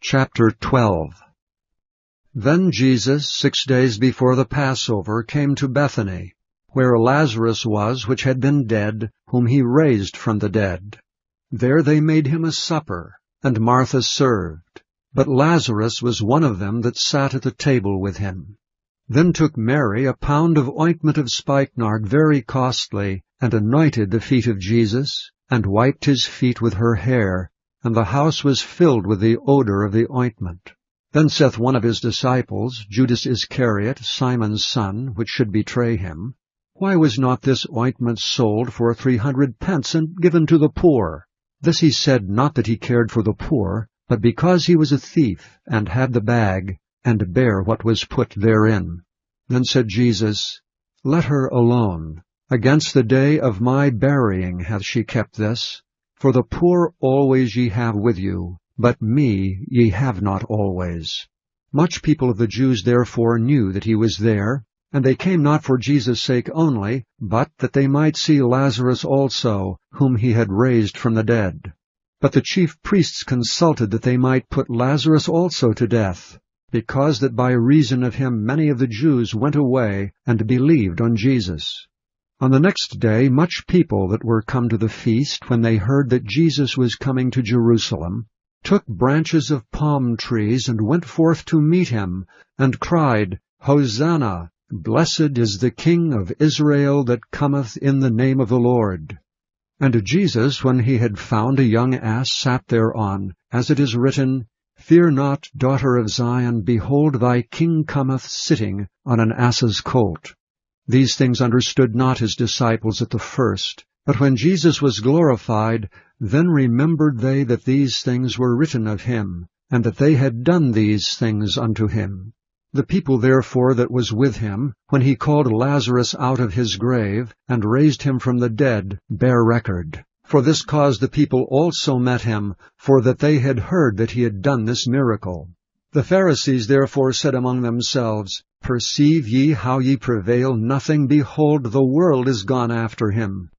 Chapter 12. Then Jesus, 6 days before the Passover, came to Bethany, where Lazarus was, which had been dead, whom he raised from the dead. There they made him a supper, and Martha served. But Lazarus was one of them that sat at the table with him. Then took Mary a pound of ointment of spikenard very costly, and anointed the feet of Jesus, and wiped his feet with her hair, and the house was filled with the odor of the ointment. Then saith one of his disciples, Judas Iscariot, Simon's son, which should betray him, Why was not this ointment sold for 300 pence, and given to the poor? This he said not that he cared for the poor, but because he was a thief, and had the bag, and bare what was put therein. Then said Jesus, Let her alone. Against the day of my burying hath she kept this. For the poor always ye have with you, but me ye have not always. Much people of the Jews therefore knew that he was there, and they came not for Jesus' sake only, but that they might see Lazarus also, whom he had raised from the dead. But the chief priests consulted that they might put Lazarus also to death, because that by reason of him many of the Jews went away and believed on Jesus. On the next day much people that were come to the feast, when they heard that Jesus was coming to Jerusalem, took branches of palm trees, and went forth to meet him, and cried, Hosanna! Blessed is the King of Israel that cometh in the name of the Lord. And Jesus, when he had found a young ass, sat thereon, as it is written, Fear not, daughter of Zion, behold, thy King cometh sitting on an ass's colt. These things understood not his disciples at the first, but when Jesus was glorified, then remembered they that these things were written of him, and that they had done these things unto him. The people therefore that was with him, when he called Lazarus out of his grave, and raised him from the dead, bear record. For this cause the people also met him, for that they had heard that he had done this miracle. The Pharisees therefore said among themselves, Perceive ye how ye prevail nothing? Behold, the world is gone after him.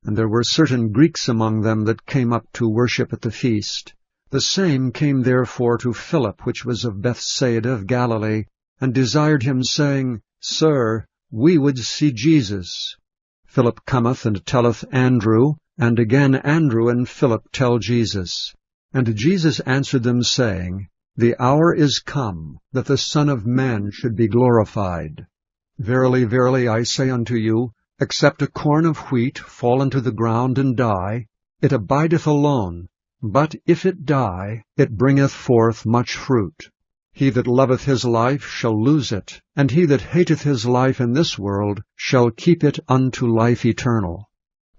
And there were certain Greeks among them that came up to worship at the feast. The same came therefore to Philip, which was of Bethsaida of Galilee, and desired him, saying, Sir, we would see Jesus. Philip cometh and telleth Andrew, and again Andrew and Philip tell Jesus. And Jesus answered them, saying, The hour is come, that the Son of Man should be glorified. Verily, verily, I say unto you, except a corn of wheat fall into the ground and die, it abideth alone. But if it die, it bringeth forth much fruit. He that loveth his life shall lose it, and he that hateth his life in this world shall keep it unto life eternal.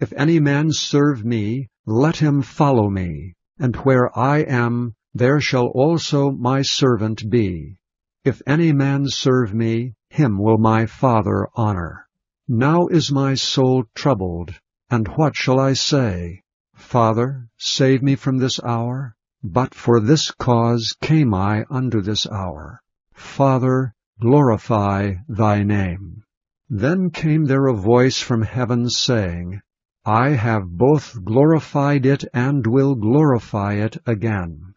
If any man serve me, let him follow me, and where I am, there shall also my servant be. If any man serve me, him will my Father honor. Now is my soul troubled, and what shall I say? Father, save me from this hour. But for this cause came I unto this hour. Father, glorify thy name. Then came there a voice from heaven, saying, I have both glorified it and will glorify it again.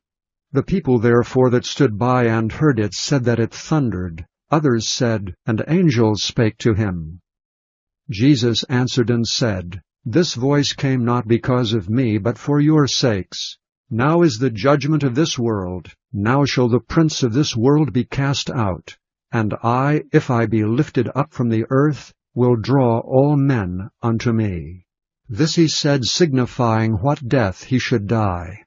The people therefore that stood by and heard it said that it thundered. Others said, An angel spake to him. Jesus answered and said, This voice came not because of me, but for your sakes. Now is the judgment of this world. Now shall the prince of this world be cast out. And I, if I be lifted up from the earth, will draw all men unto me. This he said, signifying what death he should die.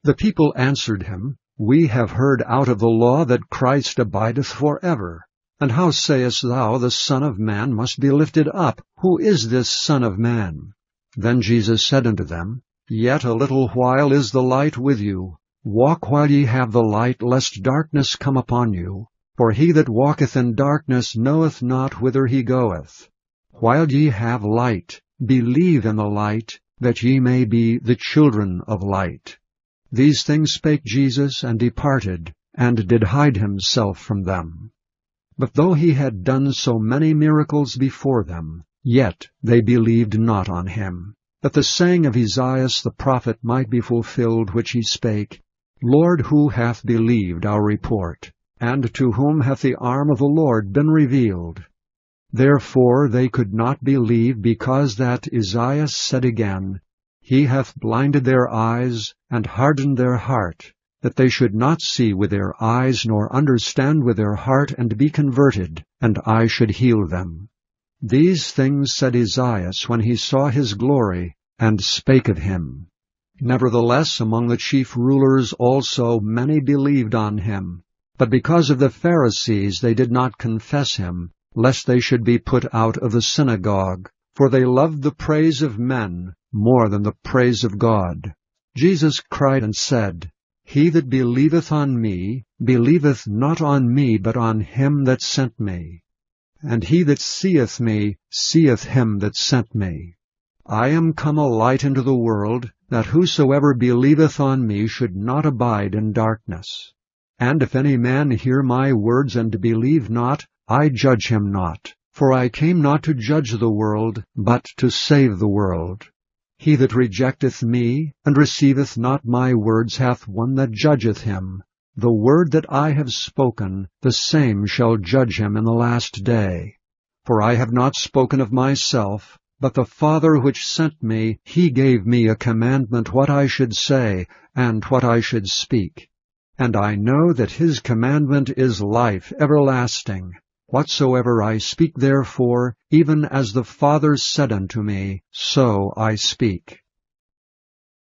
The people answered him, We have heard out of the law that Christ abideth forever. And how sayest thou, the Son of Man must be lifted up? Who is this Son of Man? Then Jesus said unto them, Yet a little while is the light with you. Walk while ye have the light, lest darkness come upon you. For he that walketh in darkness knoweth not whither he goeth. While ye have light, believe in the light, that ye may be the children of light. These things spake Jesus, and departed, and did hide himself from them. But though he had done so many miracles before them, yet they believed not on him, that the saying of Esaias the prophet might be fulfilled, which he spake, Lord, who hath believed our report? And to whom hath the arm of the Lord been revealed? Therefore they could not believe, because that Isaiah said again, He hath blinded their eyes, and hardened their heart, that they should not see with their eyes, nor understand with their heart, and be converted, and I should heal them. These things said Isaiah when he saw his glory, and spake of him. Nevertheless, among the chief rulers also many believed on him. But because of the Pharisees they did not confess him, lest they should be put out of the synagogue. For they loved the praise of men more than the praise of God. Jesus cried and said, He that believeth on me, believeth not on me, but on him that sent me. And he that seeth me, seeth him that sent me. I am come a light into the world, that whosoever believeth on me should not abide in darkness. And if any man hear my words and believe not, I judge him not. For I came not to judge the world, but to save the world. He that rejecteth me, and receiveth not my words, hath one that judgeth him. The word that I have spoken, the same shall judge him in the last day. For I have not spoken of myself, but the Father which sent me, he gave me a commandment what I should say, and what I should speak. And I know that his commandment is life everlasting. Whatsoever I speak therefore, even as the Father said unto me, so I speak.